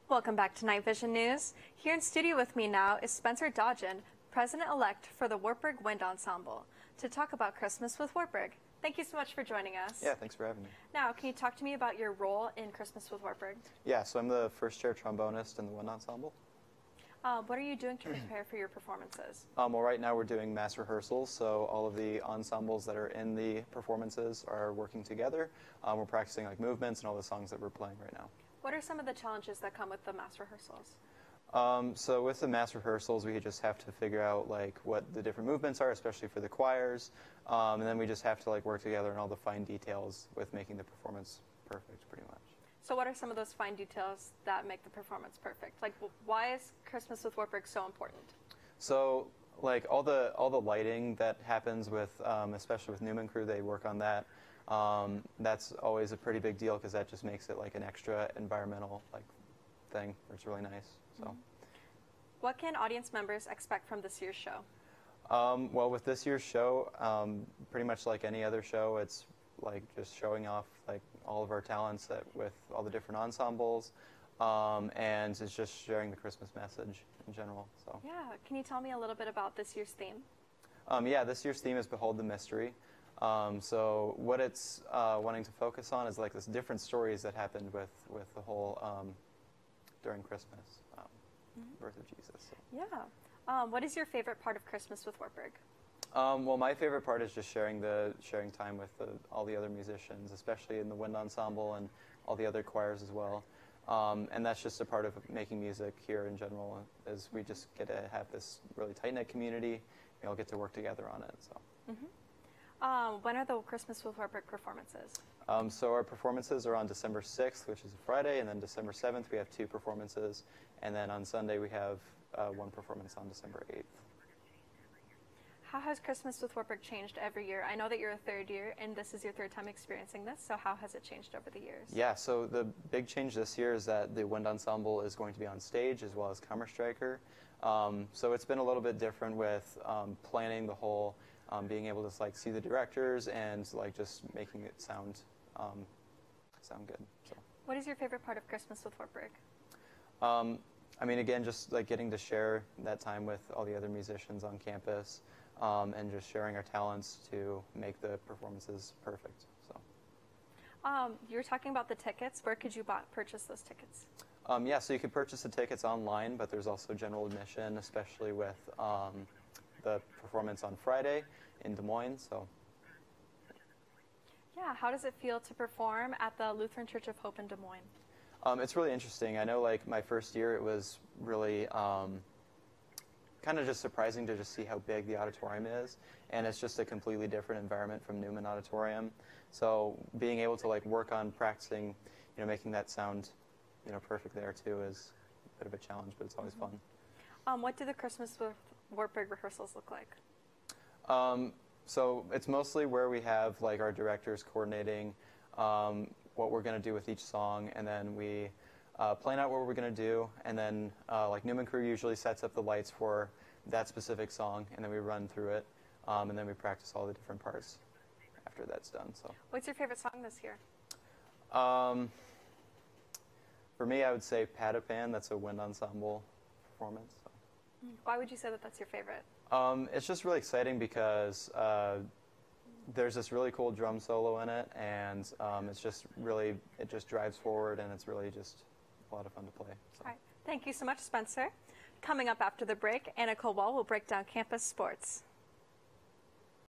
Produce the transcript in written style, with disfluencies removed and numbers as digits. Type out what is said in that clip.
Welcome back to Night Vision News. Here in studio with me now is Spencer Dodgen, President-elect for the Wartburg Wind Ensemble, to talk about Christmas with Wartburg. Thank you so much for joining us. Yeah, thanks for having me. Now, can you talk to me about your role in Christmas with Wartburg? Yeah, so I'm the first chair trombonist in the wind ensemble. What are you doing to prepare for your performances? Well, right now we're doing mass rehearsals, so all of the ensembles that are in the performances are working together. We're practicing like movements and all the songs that we're playing right now. What are some of the challenges that come with the mass rehearsals? So with the mass rehearsals, we just have to figure out like what the different movements are, especially for the choirs, and then we just have to like work together on all the fine details with making the performance perfect, pretty much. So what are some of those fine details that make the performance perfect? Like, why is Christmas with Wartburg so important? So like all the lighting that happens with, especially with Newman Crew, they work on that. That's always a pretty big deal because that just makes it like an extra environmental like thing. It's really nice. So, what can audience members expect from this year's show? Well, with this year's show, pretty much like any other show, it's like just showing off like all of our talents with all the different ensembles, and it's just sharing the Christmas message in general. So yeah, can you tell me a little bit about this year's theme? Yeah, this year's theme is Behold the Mystery. So what it's wanting to focus on is like this different stories that happened with the whole during Christmas, birth of Jesus. So. Yeah. What is your favorite part of Christmas with Wartburg? Well, my favorite part is just sharing time with all the other musicians, especially in the wind ensemble and all the other choirs as well. And that's just a part of making music here in general, is we just get to have this really tight-knit community. We all get to work together on it. So. When are the Christmas with Wartburg performances? So our performances are on December 6th, which is a Friday, and then December 7th we have 2 performances, and then on Sunday we have 1 performance on December 8th. How has Christmas with Wartburg changed every year? I know that you're a third year, and this is your third time experiencing this, so how has it changed over the years? Yeah, so the big change this year is that the wind ensemble is going to be on stage as well as Kammerstreicher. So it's been a little bit different with planning the whole, being able to like see the directors and like just making it sound good. So. What is your favorite part of Christmas with Wartburg? I mean, again, just like getting to share that time with all the other musicians on campus, and just sharing our talents to make the performances perfect. So. You were talking about the tickets. Where could you purchase those tickets? Yeah, so you can purchase the tickets online, but there's also general admission, especially with the performance on Friday in Des Moines. So. Yeah, how does it feel to perform at the Lutheran Church of Hope in Des Moines? It's really interesting. I know, like, my first year, it was really kind of just surprising to just see how big the auditorium is, and it's just a completely different environment from Newman Auditorium. So being able to, like, work on practicing, making that sound, perfect there, too, is a bit of a challenge, but it's always fun. What do the Christmas with Wartburg rehearsals look like? So it's mostly where we have, like, our directors coordinating what we're going to do with each song, and then we plan out what we're going to do, and then like Newman Crew usually sets up the lights for that specific song, and then we run through it, and then we practice all the different parts after that's done. So. What's your favorite song this year? For me, I would say Patapan. That's a wind ensemble performance. So. Why would you say that that's your favorite? It's just really exciting because there's this really cool drum solo in it, and it's just really, it just drives forward, and it's really just a lot of fun to play. So. All right. Thank you so much, Spencer. Coming up after the break, Anna Colwell will break down campus sports.